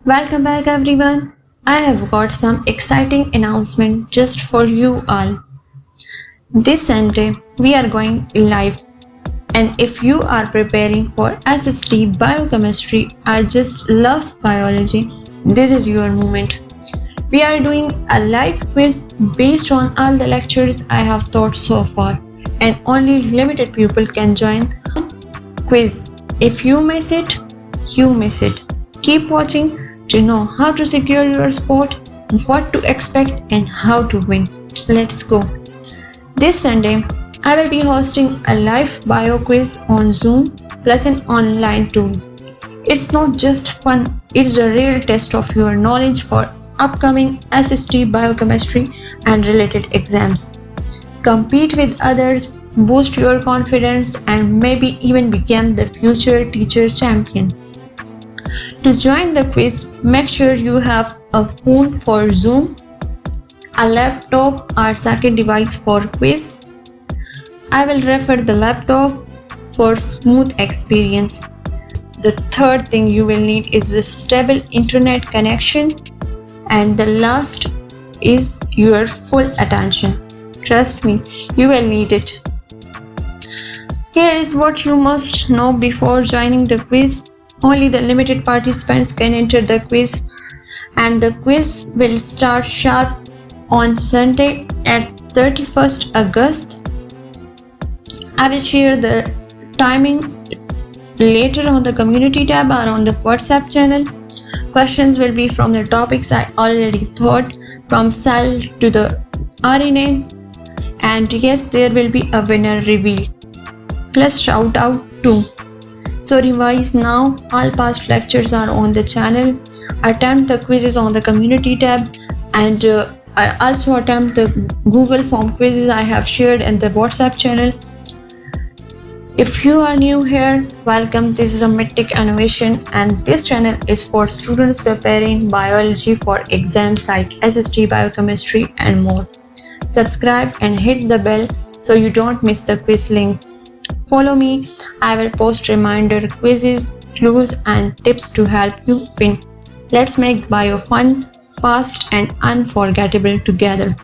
Welcome back everyone. I have got some exciting announcement just for you all. This Sunday we are going live, and if you are preparing for SST biochemistry or just love biology, this is your moment. We are doing a live quiz based on all the lectures I have taught so far, and only limited people can join quiz. If you miss it, you miss it. Keep watching to know how to secure your spot, what to expect, and how to win. Let's go. This Sunday, I will be hosting a live bio quiz on Zoom plus an online tool. It's not just fun, it's a real test of your knowledge for upcoming SST biochemistry and related exams. Compete with others, boost your confidence, and maybe even become the future teacher champion. To join the quiz, make sure you have a phone for Zoom, a laptop or second device for quiz. I will refer the laptop for smooth experience. The third thing you will need is a stable internet connection, and the last is your full attention. Trust me, you will need it. Here is what you must know before joining the quiz. Only the limited participants can enter the quiz, and the quiz will start sharp on Sunday at 31st August. I will share the timing later on the community tab or on the WhatsApp channel. Questions will be from the topics I already taught, from cell to the RNA, and yes, there will be a winner reveal plus shout out too. So revise now, all past lectures are on the channel. Attempt the quizzes on the community tab, and I also attempt the Google form quizzes I have shared in the WhatsApp channel. If you are new here, welcome. This is a Biotech innovation, and this channel is for students preparing biology for exams like SST biochemistry and more. Subscribe and hit the bell so you don't miss the quiz link. Follow me. I will post reminder quizzes, clues, and tips to help you win. Let's make bio fun, fast, and unforgettable together.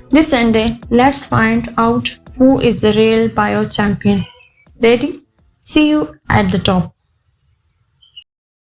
This Sunday, let's find out who is the real bio champion. Ready? See you at the top.